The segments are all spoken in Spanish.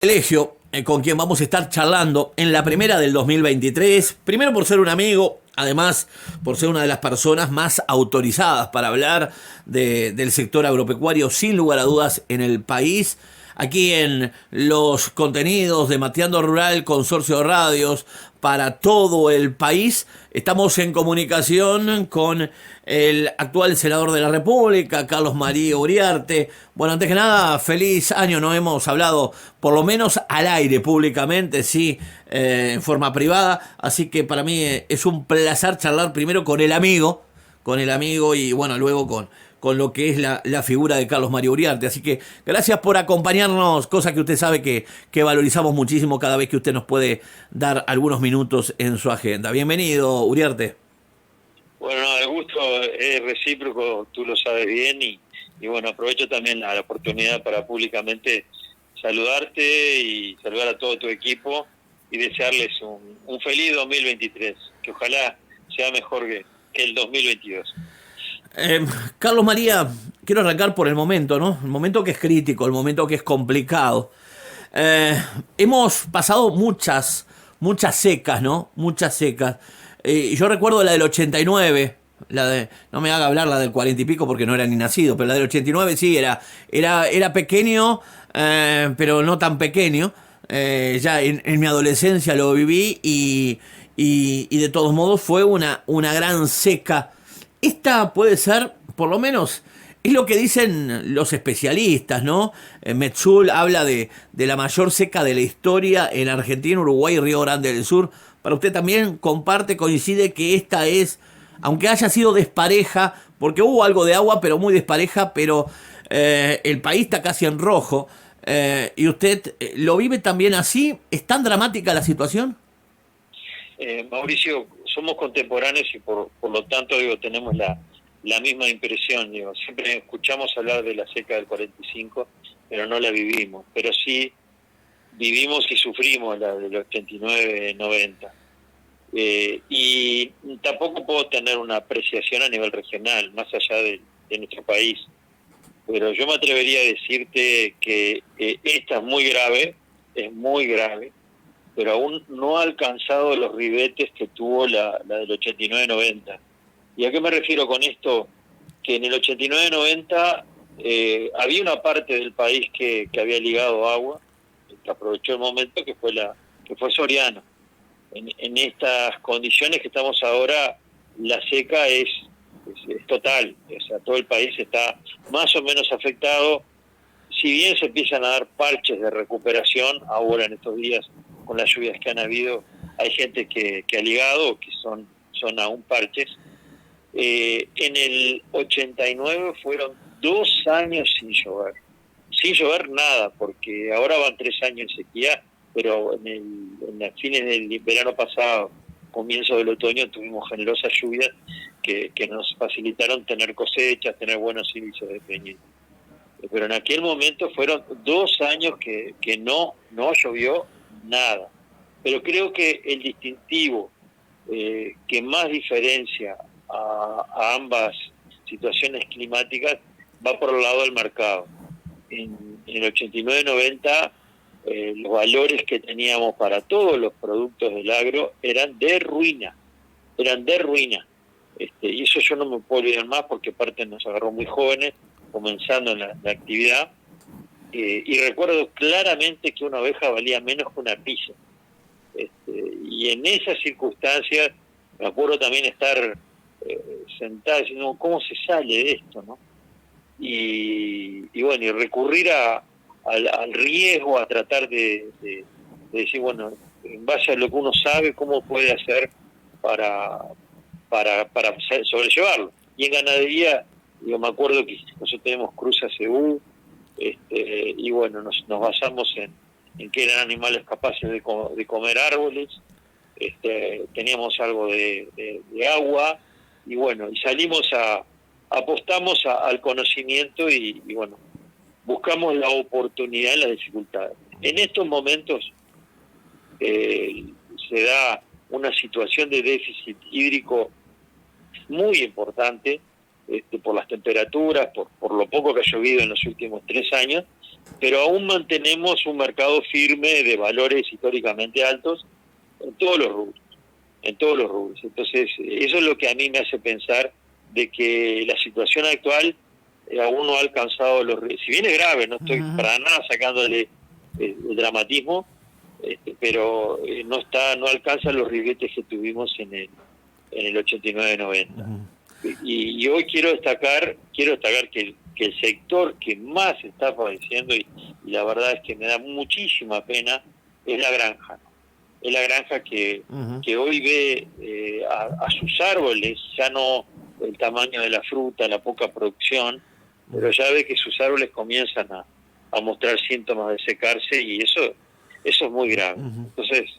Elegio, con quien vamos a estar charlando en la primera del 2023, primero por ser un amigo, además por ser una de las personas más autorizadas para hablar del sector agropecuario, sin lugar a dudas, en el país. Aquí en los contenidos de Mateando Rural, Consorcio de Radios, para todo el país, estamos en comunicación con el actual senador de la República, Carlos María Uriarte. Bueno, antes que nada, feliz año. No hemos hablado, por lo menos al aire, públicamente, sí, en forma privada. Así que para mí es un placer charlar primero con el amigo y bueno, luego con lo que es la figura de Carlos María Uriarte. Así que gracias por acompañarnos, cosa que usted sabe que valorizamos muchísimo cada vez que usted nos puede dar algunos minutos en su agenda. Bienvenido, Uriarte. Bueno, el gusto es recíproco, tú lo sabes bien, y bueno, aprovecho también la oportunidad para públicamente saludarte y saludar a todo tu equipo y desearles un feliz 2023, que ojalá sea mejor que el 2022. Carlos María, quiero arrancar por el momento, ¿no? El momento que es crítico, el momento que es complicado. Hemos pasado muchas secas, ¿no? Muchas secas. Yo recuerdo la del 89, no me haga hablar la del 40 y pico porque no era ni nacido, pero la del 89 sí, era pequeño, pero no tan pequeño. Ya en mi adolescencia lo viví y de todos modos fue una gran seca. Esta puede ser, por lo menos, es lo que dicen los especialistas, ¿no? Metzul habla de la mayor seca de la historia en Argentina, Uruguay y Río Grande del Sur. Para usted también coincide que esta es, aunque haya sido despareja, porque hubo algo de agua, pero muy despareja, pero el país está casi en rojo. ¿Y usted lo vive también así? ¿Es tan dramática la situación? Mauricio, somos contemporáneos y por lo tanto digo tenemos la misma impresión. Digo, siempre escuchamos hablar de la seca del 45, pero no la vivimos. Pero sí vivimos y sufrimos la del 89-90. Y tampoco puedo tener una apreciación a nivel regional, más allá de nuestro país. Pero yo me atrevería a decirte que esta es muy grave, pero aún no ha alcanzado los ribetes que tuvo la del 89-90. ¿Y a qué me refiero con esto? Que en el 89-90 había una parte del país que había ligado agua, que aprovechó el momento, que fue Soriano. En estas condiciones que estamos ahora, la seca es total, o sea, todo el país está más o menos afectado. Si bien se empiezan a dar parches de recuperación ahora en estos días con las lluvias que han habido, hay gente que ha ligado, que son aún parches. En el 89 fueron 2 años sin llover nada, porque ahora van 3 años en sequía, pero en las fines del verano pasado, comienzo del otoño, tuvimos generosas lluvias que nos facilitaron tener cosechas, tener buenos índices de crecimiento. Pero en aquel momento fueron 2 años que no llovió nada. Pero creo que el distintivo que más diferencia a ambas situaciones climáticas va por el lado del mercado. En el 89-90 los valores que teníamos para todos los productos del agro eran de ruina. Y eso yo no me puedo olvidar más, porque aparte nos agarró muy jóvenes, comenzando en la actividad, y recuerdo claramente que una oveja valía menos que una pizza. Y en esas circunstancias me acuerdo también estar sentado diciendo, ¿cómo se sale de esto, no? Y bueno, y recurrir al riesgo, a tratar de decir, bueno, en base a lo que uno sabe, cómo puede hacer para sobrellevarlo. Y en ganadería, digo, me acuerdo que nosotros tenemos Cruza Cebú, y bueno, nos basamos en que eran animales capaces de comer árboles, teníamos algo de agua, y bueno, y apostamos al conocimiento y bueno, buscamos la oportunidad en las dificultades. En estos momentos se da una situación de déficit hídrico muy importante, por las temperaturas, por lo poco que ha llovido en los últimos 3 años, pero aún mantenemos un mercado firme de valores históricamente altos en todos los rubros. Entonces, eso es lo que a mí me hace pensar de que la situación actual aún no ha alcanzado si bien es grave, no estoy para nada sacándole el dramatismo, pero no alcanza los ribetes que tuvimos en el 89-90. Y hoy quiero destacar que el sector que más está padeciendo, y la verdad es que me da muchísima pena, es la granja, ¿no? Es la granja que hoy ve a sus árboles, ya no el tamaño de la fruta, la poca producción, pero ya ve que sus árboles comienzan a mostrar síntomas de secarse, y eso es muy grave. Entonces,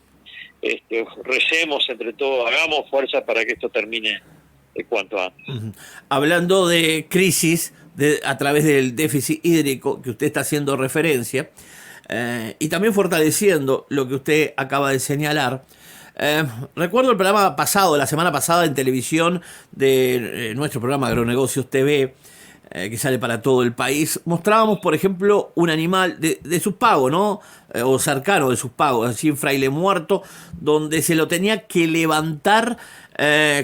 recemos entre todos, hagamos fuerza para que esto termine cuanto antes. Hablando de crisis a través del déficit hídrico que usted está haciendo referencia, y también fortaleciendo lo que usted acaba de señalar, recuerdo el programa pasado, la semana pasada en televisión, de nuestro programa Agronegocios TV, que sale para todo el país. Mostrábamos, por ejemplo, un animal de sus pagos, ¿no? O cercano de sus pagos, así en Fraile Muerto, donde se lo tenía que levantar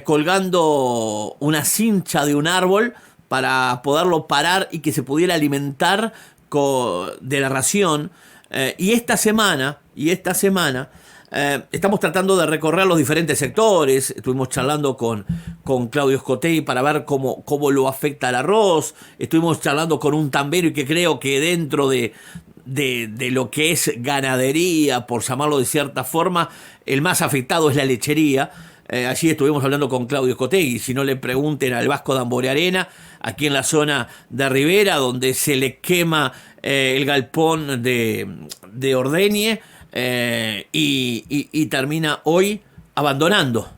colgando una cincha de un árbol para poderlo parar y que se pudiera alimentar de la ración. Y esta semana estamos tratando de recorrer los diferentes sectores. Estuvimos charlando con Claudio Scotey para ver cómo lo afecta el arroz. Estuvimos charlando con un tambero, y que creo que dentro de lo que es ganadería, por llamarlo de cierta forma, el más afectado es la lechería. Allí estuvimos hablando con Claudio Scotey. Si no, le pregunten al Vasco Dambore Arena, aquí en la zona de Rivera, donde se le quema el galpón de Ordeñe, y termina hoy abandonando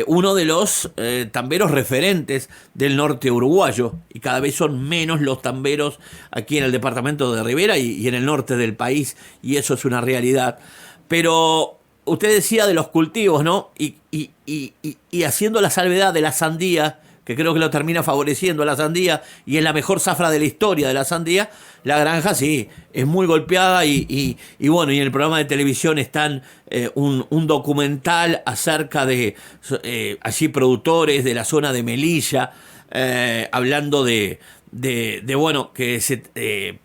uno de los tamberos referentes del norte uruguayo, y cada vez son menos los tamberos aquí en el departamento de Rivera y en el norte del país, y eso es una realidad. Pero usted decía de los cultivos, ¿no? Y haciendo la salvedad de la sandía, que creo que lo termina favoreciendo a la sandía, y es la mejor zafra de la historia de la sandía, la granja sí, es muy golpeada, y bueno, y en el programa de televisión están un documental acerca de allí productores de la zona de Melilla, hablando de bueno, que se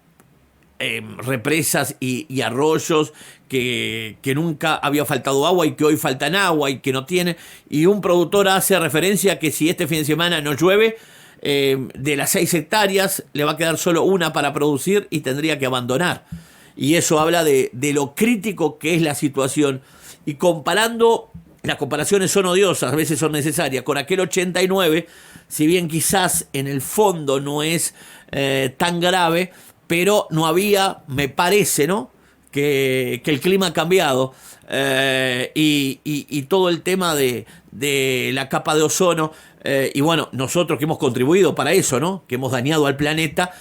represas y arroyos que nunca había faltado agua y que hoy faltan agua y que no tiene, y un productor hace referencia que si este fin de semana no llueve, de las 6 hectáreas le va a quedar solo una para producir y tendría que abandonar, y eso habla de lo crítico que es la situación. Y comparando, las comparaciones son odiosas, a veces son necesarias, con aquel 89, si bien quizás en el fondo no es tan grave, pero no había, me parece, ¿no?, que el clima ha cambiado, y todo el tema de la capa de ozono, y bueno, nosotros que hemos contribuido para eso, ¿no?, que hemos dañado al planeta,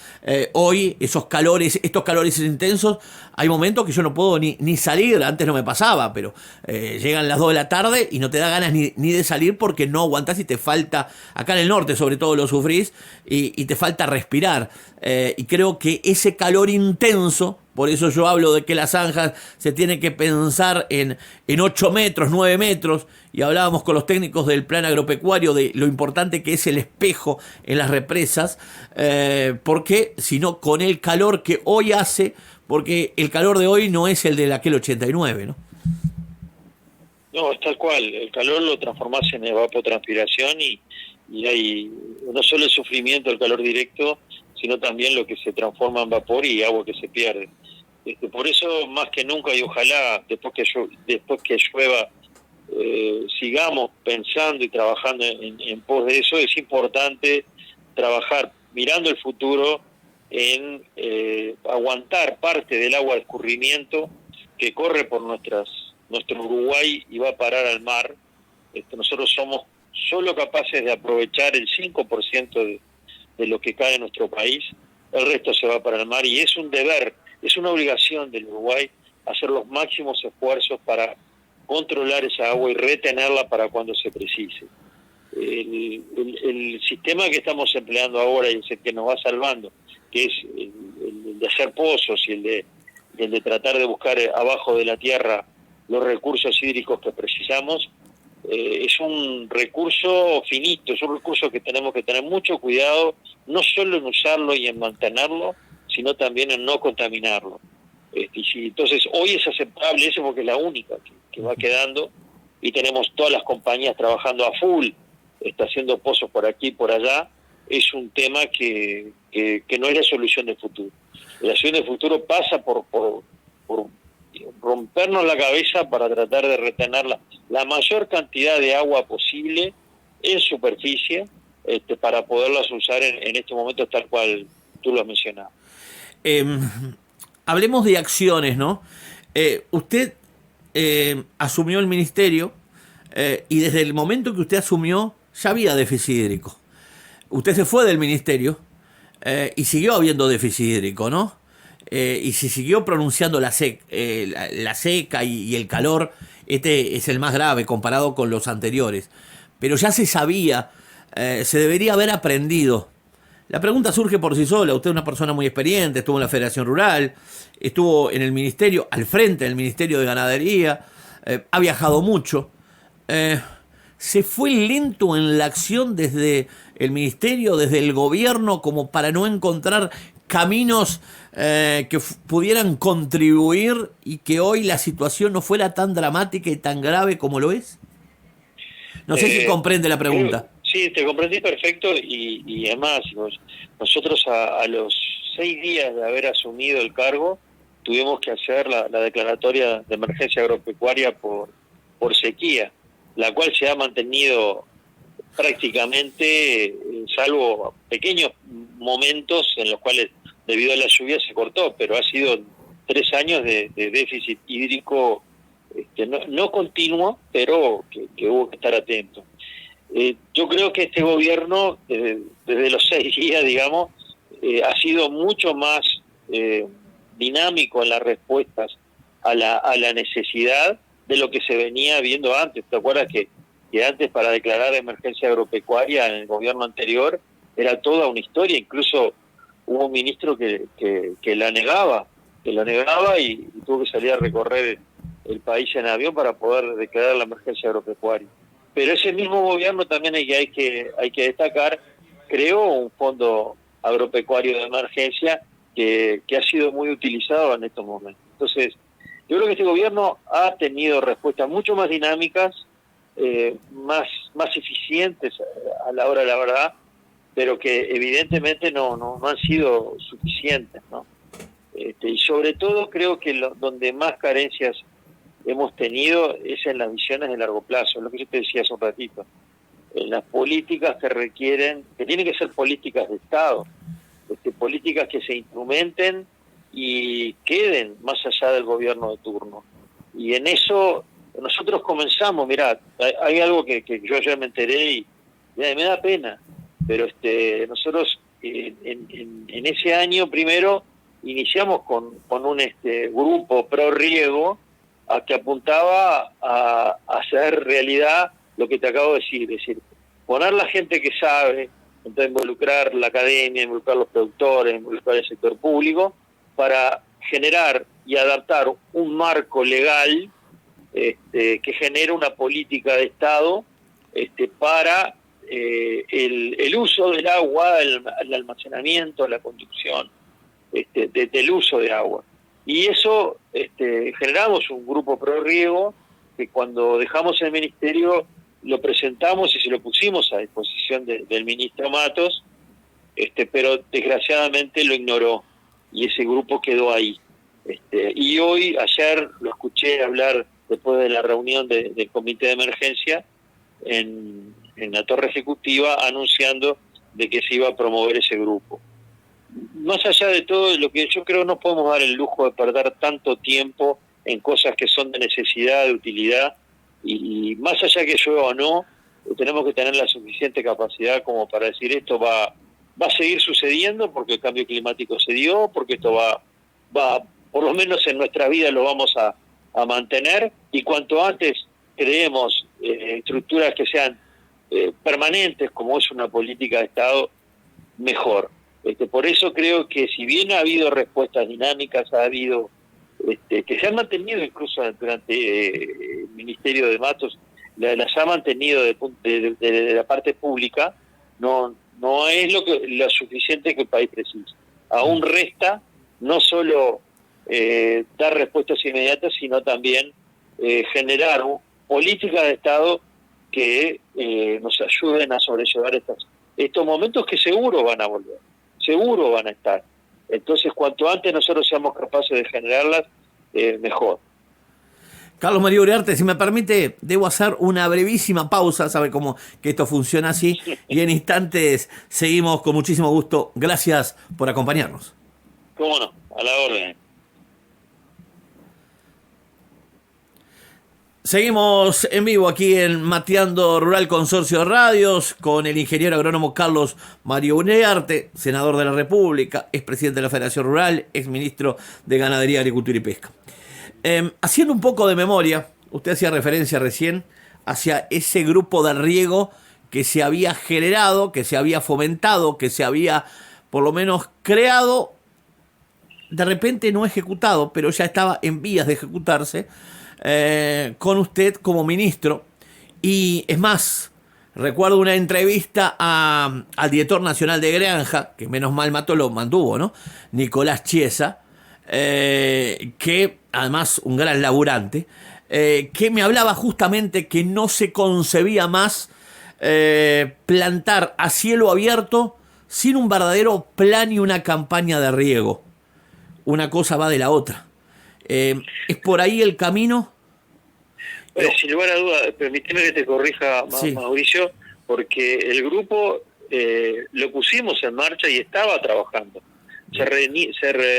hoy estos calores intensos, hay momentos que yo no puedo ni salir. Antes no me pasaba, pero llegan las 2 de la tarde y no te da ganas ni de salir, porque no aguantás y te falta, acá en el norte sobre todo lo sufrís, y te falta respirar, y creo que ese calor intenso, por eso yo hablo de que las zanjas se tiene que pensar en 8 metros, 9 metros, y hablábamos con los técnicos del plan agropecuario de lo importante que es el espejo en las represas, porque si no, con el calor que hoy hace, porque el calor de hoy no es el de aquel 89, ¿no? No, es tal cual, el calor lo transformás en evapotranspiración, y hay no solo el sufrimiento del calor directo, sino también lo que se transforma en vapor y agua que se pierde. Por eso, más que nunca, y ojalá después que llueva, sigamos pensando y trabajando en pos de eso. Es importante trabajar mirando el futuro en aguantar parte del agua de escurrimiento que corre por nuestro Uruguay y va a parar al mar. Nosotros somos solo capaces de aprovechar el 5% de lo que cae en nuestro país, el resto se va para el mar, y es un deber, es una obligación del Uruguay hacer los máximos esfuerzos para controlar esa agua y retenerla para cuando se precise. el sistema que estamos empleando ahora y es el que nos va salvando, que es el de hacer pozos y el de tratar de buscar abajo de la tierra los recursos hídricos que precisamos, es un recurso finito, es un recurso que tenemos que tener mucho cuidado, no solo en usarlo y en mantenerlo, sino también en no contaminarlo. Entonces, hoy es aceptable eso porque es la única que va quedando, y tenemos todas las compañías trabajando a full, está haciendo pozos por aquí y por allá. Es un tema que no es la solución del futuro. La solución del futuro pasa por rompernos la cabeza para tratar de retener la mayor cantidad de agua posible en superficie, para poderlas usar en este momento tal cual tú lo has mencionado. Hablemos de acciones, ¿no? Usted asumió el ministerio y desde el momento que usted asumió ya había déficit hídrico. Usted se fue del ministerio y siguió habiendo déficit hídrico, ¿no? Y se siguió pronunciando la seca y el calor. Este es el más grave comparado con los anteriores. Pero ya se sabía, se debería haber aprendido. La pregunta surge por sí sola. Usted es una persona muy experiente, estuvo en la Federación Rural, estuvo en el ministerio, al frente del Ministerio de Ganadería, ha viajado mucho. ¿Se fue lento en la acción desde el ministerio, desde el gobierno, como para no encontrar caminos que pudieran contribuir y que hoy la situación no fuera tan dramática y tan grave como lo es? No sé si comprende la pregunta. Sí, te comprendí perfecto, y además nosotros a los 6 días de haber asumido el cargo tuvimos que hacer la declaratoria de emergencia agropecuaria por sequía, la cual se ha mantenido prácticamente, salvo pequeños momentos en los cuales debido a la lluvia se cortó, pero ha sido 3 años de déficit hídrico, no continuo, pero que hubo que estar atento. Yo creo que este gobierno, desde los 6 días, digamos, ha sido mucho más dinámico en las respuestas a la necesidad de lo que se venía viendo antes. ¿Te acuerdas que antes, para declarar emergencia agropecuaria en el gobierno anterior, era toda una historia? Incluso hubo un ministro que la negaba, y tuvo que salir a recorrer el país en avión para poder declarar la emergencia agropecuaria. Pero ese mismo gobierno también hay que destacar, creó un fondo agropecuario de emergencia que ha sido muy utilizado en estos momentos. Entonces, yo creo que este gobierno ha tenido respuestas mucho más dinámicas, más eficientes a la hora de la verdad, pero que evidentemente no han sido suficientes, ¿no? Y sobre todo creo que donde más carencias hemos tenido es en las visiones de largo plazo, lo que yo te decía hace un ratito, en las políticas que tienen que ser políticas de Estado, políticas que se instrumenten y queden más allá del gobierno de turno. Y en eso nosotros comenzamos, mirá, hay algo que yo ayer me enteré y me da pena, pero nosotros en ese año primero iniciamos con un grupo pro riego que apuntaba a hacer realidad lo que te acabo de decir, es decir, poner la gente que sabe, entonces involucrar la academia, involucrar los productores, involucrar el sector público, para generar y adaptar un marco legal que genere una política de Estado para el uso del agua, el almacenamiento, la conducción del uso de agua. Y eso generamos un grupo pro riego que cuando dejamos el ministerio lo presentamos y se lo pusimos a disposición del ministro Matos, pero desgraciadamente lo ignoró y ese grupo quedó ahí. Y ayer lo escuché hablar después de la reunión del comité de emergencia en la torre ejecutiva, anunciando de que se iba a promover ese grupo. Más allá de todo, lo que yo creo, no podemos dar el lujo de perder tanto tiempo en cosas que son de necesidad, de utilidad, y más allá que llueva o no, tenemos que tener la suficiente capacidad como para decir esto va a seguir sucediendo porque el cambio climático se dio, porque esto va por lo menos en nuestra vida lo vamos a mantener, y cuanto antes creemos estructuras que sean permanentes, como es una política de Estado, mejor. Por eso creo que si bien ha habido respuestas dinámicas, ha habido que se han mantenido incluso durante el Ministerio de Matos, las ha mantenido de la parte pública, no es lo suficiente que el país precisa. Aún resta no solo dar respuestas inmediatas, sino también generar políticas de Estado que nos ayuden a sobrellevar estos momentos que seguro van a volver, seguro van a estar. Entonces, cuanto antes nosotros seamos capaces de generarlas, mejor. Carlos María Uriarte, si me permite, debo hacer una brevísima pausa, sabe cómo que esto funciona así, y en instantes seguimos con muchísimo gusto. Gracias por acompañarnos. Cómo no, a la orden. Seguimos en vivo aquí en Mateando Rural Consorcio de Radios con el ingeniero agrónomo Carlos Mario Uriarte, senador de la República, expresidente de la Federación Rural, exministro de Ganadería, Agricultura y Pesca. Haciendo un poco de memoria, usted hacía referencia recién hacia ese grupo de riego que se había generado, que se había fomentado, que se había por lo menos creado, de repente no ejecutado, pero ya estaba en vías de ejecutarse, con usted como ministro. Y es más, recuerdo una entrevista al director nacional de Granja, que menos mal Mato lo mantuvo, ¿no? Nicolás Chiesa, que además un gran laburante, que me hablaba justamente que no se concebía más plantar a cielo abierto sin un verdadero plan y una campaña de riego. Una cosa va de la otra. ¿Es por ahí el camino? Sin lugar a dudas, permíteme que te corrija, sí, Mauricio, porque el grupo lo pusimos en marcha y estaba trabajando. Se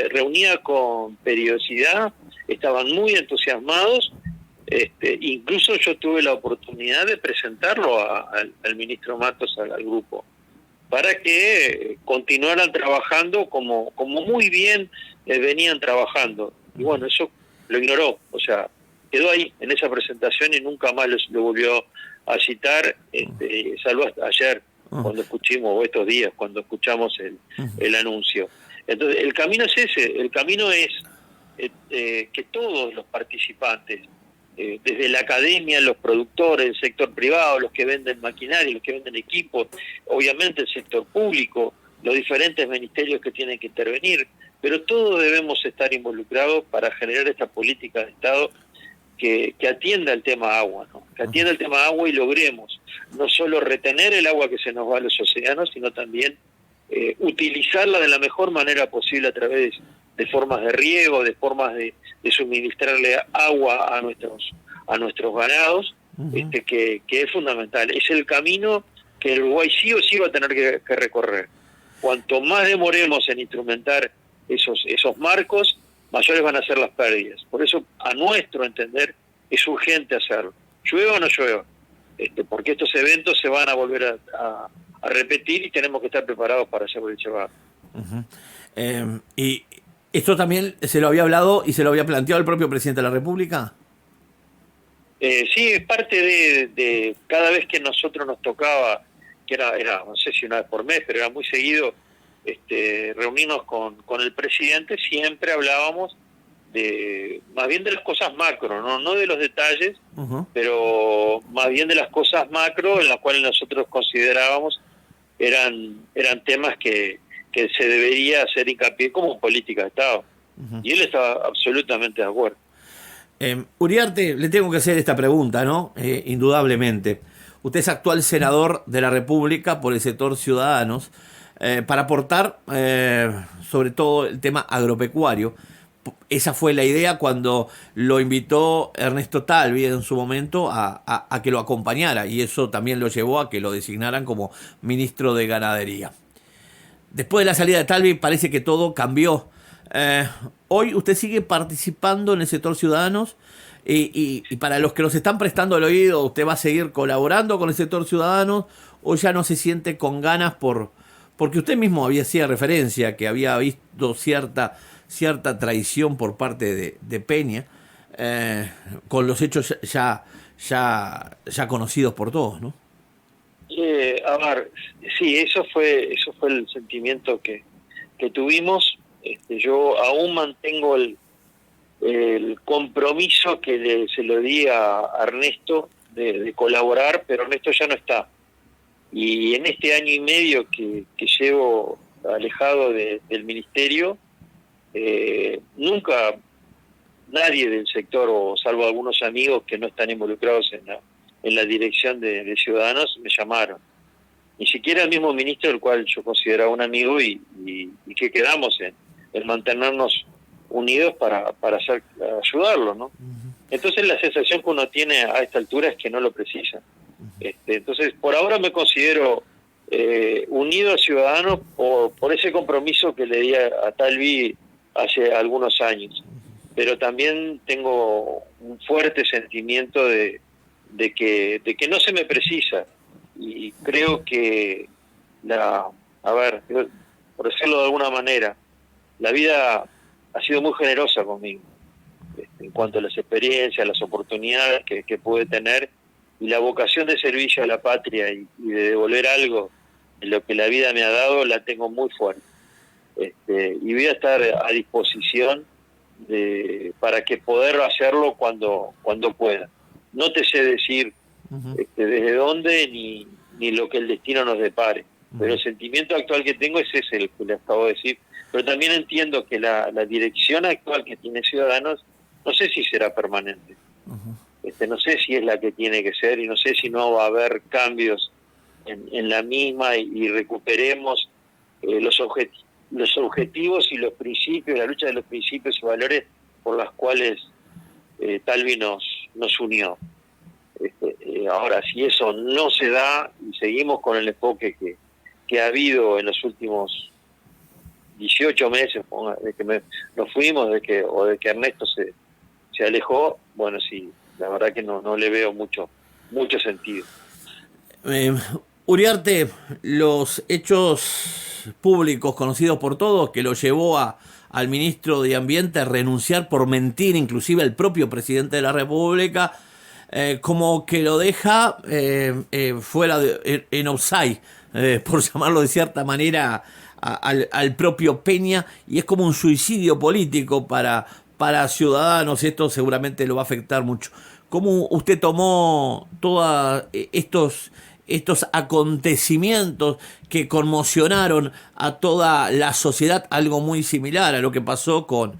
reunía con periodicidad, estaban muy entusiasmados, incluso yo tuve la oportunidad de presentarlo al ministro Matos, al grupo, para que continuaran trabajando como muy bien venían trabajando. Y bueno, eso lo ignoró, o sea, quedó ahí en esa presentación y nunca más lo volvió a citar, salvo hasta ayer, cuando escuchamos, o estos días, cuando escuchamos el anuncio. Entonces, el camino es ese, el camino es que todos los participantes, desde la academia, los productores, el sector privado, los que venden maquinaria, los que venden equipos, obviamente el sector público, los diferentes ministerios que tienen que intervenir, pero todos debemos estar involucrados para generar esta política de Estado que atienda el tema agua, ¿no? Que atienda el tema agua y logremos no solo retener el agua que se nos va a los océanos, sino también utilizarla de la mejor manera posible a través de formas de riego, de formas de suministrarle agua a nuestros ganados, que es fundamental. Es el camino que el Uruguay sí o sí va a tener que recorrer. Cuanto más demoremos en instrumentar esos marcos, mayores van a ser las pérdidas. Por eso, a nuestro entender, es urgente hacerlo. Llueva o no llueva, porque estos eventos se van a volver a repetir y tenemos que estar preparados para sobrellevar. ¿Y esto también se lo había hablado y se lo había planteado el propio presidente de la República? Sí, es parte de cada vez que nosotros nos tocaba, que era no sé si una vez por mes, pero era muy seguido, reunirnos con el presidente, siempre hablábamos más bien de las cosas macro, no de los detalles, pero más bien de las cosas macro en las cuales nosotros considerábamos eran temas que se debería hacer hincapié como política de Estado. Y él estaba absolutamente de acuerdo. Uriarte, le tengo que hacer esta pregunta, ¿no? Indudablemente. Usted es actual senador de la República por el sector Ciudadanos, para aportar sobre todo el tema agropecuario. Esa fue la idea cuando lo invitó Ernesto Talvi en su momento a que lo acompañara, y eso también lo llevó a que lo designaran como ministro de Ganadería. Después de la salida de Talvi parece que todo cambió. Hoy usted sigue participando en el sector Ciudadanos y para los que nos están prestando el oído, ¿usted va a seguir colaborando con el sector Ciudadanos o ya no se siente con ganas porque usted mismo había hacía referencia que había visto cierta traición por parte de Peña, con los hechos ya conocidos por todos, ¿no? A ver, sí, eso fue el sentimiento que tuvimos. Yo aún mantengo el compromiso que se lo di a Ernesto de colaborar, pero Ernesto ya no está. Y en este año y medio que llevo alejado del ministerio, nunca nadie del sector, o salvo algunos amigos que no están involucrados en la dirección de Ciudadanos, me llamaron. Ni siquiera el mismo ministro, el cual yo consideraba un amigo, y que quedamos en mantenernos unidos para ayudarlo, ¿no? Entonces la sensación que uno tiene a esta altura es que no lo precisa. Entonces, por ahora me considero unido a Ciudadanos por ese compromiso que le di a Talvi hace algunos años. Pero también tengo un fuerte sentimiento de que no se me precisa. Y creo que por decirlo de alguna manera, la vida ha sido muy generosa conmigo en cuanto a las experiencias, las oportunidades que pude tener, y la vocación de servicio a la patria y de devolver algo de lo que la vida me ha dado, la tengo muy fuerte. Y voy a estar a disposición para que poder hacerlo cuando pueda. No te sé decir desde dónde ni lo que el destino nos depare, pero el sentimiento actual que tengo es ese, el que le acabo de decir. Pero también entiendo que la dirección actual que tiene Ciudadanos, no sé si será permanente. No sé si es la que tiene que ser, y no sé si no va a haber cambios en la misma y recuperemos los objetivos y los principios, la lucha de los principios y valores por las cuales Talvi nos unió. Ahora, si eso no se da y seguimos con el enfoque que ha habido en los últimos 18 meses, de que nos fuimos, de que Ernesto se alejó, bueno, sí, la verdad que no le veo mucho sentido. Uriarte, los hechos públicos conocidos por todos que lo llevó al ministro de Ambiente a renunciar por mentir, inclusive al propio presidente de la República, como que lo deja fuera en offside, por llamarlo de cierta manera, al propio Peña, y es como un suicidio político para Ciudadanos. Esto seguramente lo va a afectar mucho. ¿Cómo usted tomó todos estos acontecimientos que conmocionaron a toda la sociedad? Algo muy similar a lo que pasó con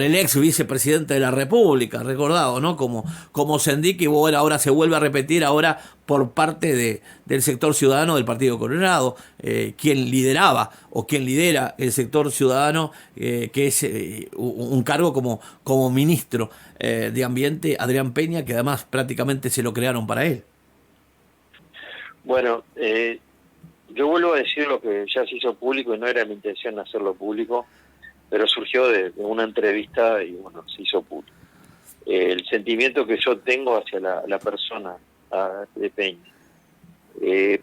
el ex vicepresidente de la República, recordado, ¿no? Como Sendic, y bueno, ahora se vuelve a repetir ahora por parte del sector ciudadano del Partido Colorado, quien lideraba o quien lidera el sector ciudadano, que es un cargo como ministro de Ambiente, Adrián Peña, que además prácticamente se lo crearon para él. Bueno, yo vuelvo a decir lo que ya se hizo público, y no era mi intención hacerlo público, pero surgió de una entrevista y bueno, se hizo público. El sentimiento que yo tengo hacia la persona de Peña.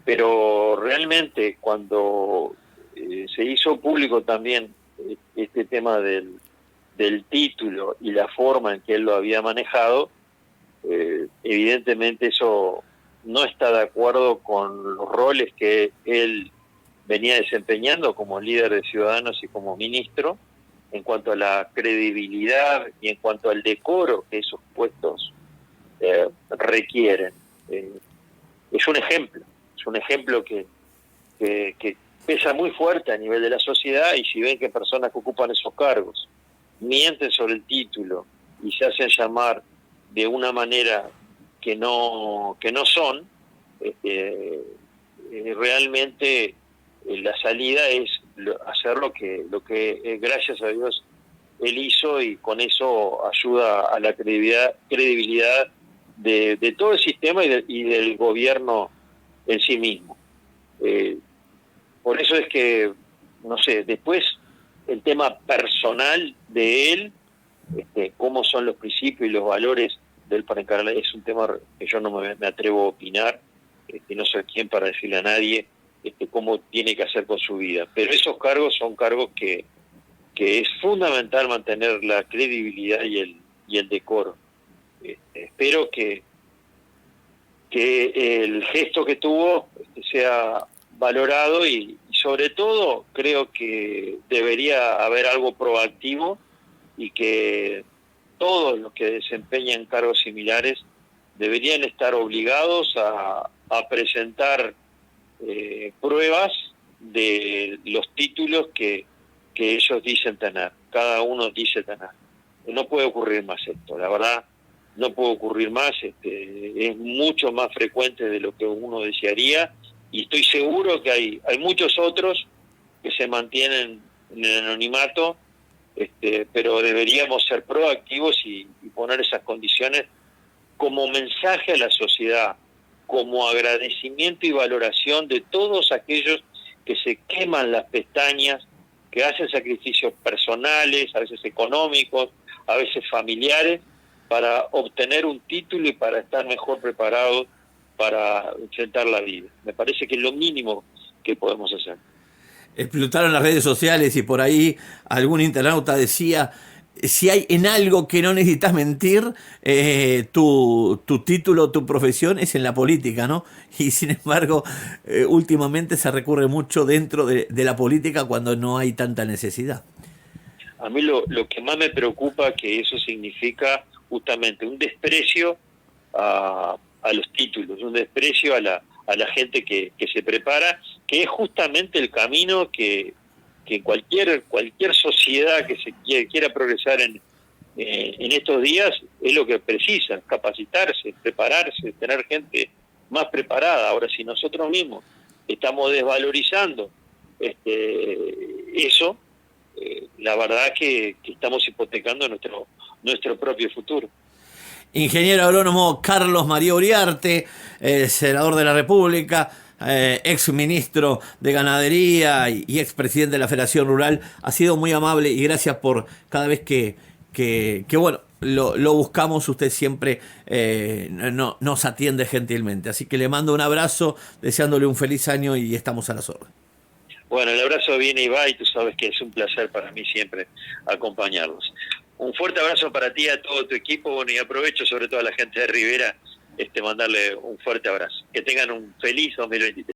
Pero realmente cuando se hizo público también este tema del título y la forma en que él lo había manejado, evidentemente eso no está de acuerdo con los roles que él venía desempeñando como líder de Ciudadanos y como ministro, en cuanto a la credibilidad y en cuanto al decoro que esos puestos requieren. Es un ejemplo que pesa muy fuerte a nivel de la sociedad, y si ven que personas que ocupan esos cargos mienten sobre el título y se hacen llamar de una manera que no son, realmente la salida es hacer lo que gracias a Dios él hizo, y con eso ayuda a la credibilidad de todo el sistema y del gobierno en sí mismo. Por eso es que, no sé, después el tema personal de él, cómo son los principios y los valores de él para encargar, es un tema que yo no me atrevo a opinar, no soy quien para decirle a nadie cómo tiene que hacer con su vida. Pero esos cargos son cargos que es fundamental mantener la credibilidad y el decoro. Espero que el gesto que tuvo sea valorado y sobre todo creo que debería haber algo proactivo y que todos los que desempeñan cargos similares deberían estar obligados a presentar pruebas de los títulos que ellos dicen tener, cada uno dice tener. No puede ocurrir más esto, la verdad, no puede ocurrir más, es mucho más frecuente de lo que uno desearía, y estoy seguro que hay muchos otros que se mantienen en el anonimato, pero deberíamos ser proactivos y poner esas condiciones como mensaje a la sociedad, como agradecimiento y valoración de todos aquellos que se queman las pestañas, que hacen sacrificios personales, a veces económicos, a veces familiares, para obtener un título y para estar mejor preparados para enfrentar la vida. Me parece que es lo mínimo que podemos hacer. Explotaron las redes sociales y por ahí algún internauta decía, si hay en algo que no necesitas mentir, tu título, tu profesión es en la política, ¿no? Y sin embargo, últimamente se recurre mucho dentro de la política cuando no hay tanta necesidad. A mí lo que más me preocupa que eso significa justamente un desprecio a los títulos, un desprecio a la gente que se prepara, que es justamente el camino que cualquier sociedad que se quiera progresar en estos días es lo que precisa, capacitarse, prepararse, tener gente más preparada. Ahora, si nosotros mismos estamos desvalorizando eso, la verdad que estamos hipotecando nuestro propio futuro. Ingeniero agrónomo Carlos María Uriarte, senador de la República, ex ministro de Ganadería y ex presidente de la Federación Rural, ha sido muy amable y gracias por cada vez que bueno, lo buscamos, usted siempre nos atiende gentilmente. Así que le mando un abrazo, deseándole un feliz año y estamos a las órdenes. Bueno, el abrazo viene y va y tú sabes que es un placer para mí siempre acompañarlos. Un fuerte abrazo para ti y a todo tu equipo, bueno, y aprovecho sobre todo a la gente de Rivera, mandarle un fuerte abrazo. Que tengan un feliz 2023.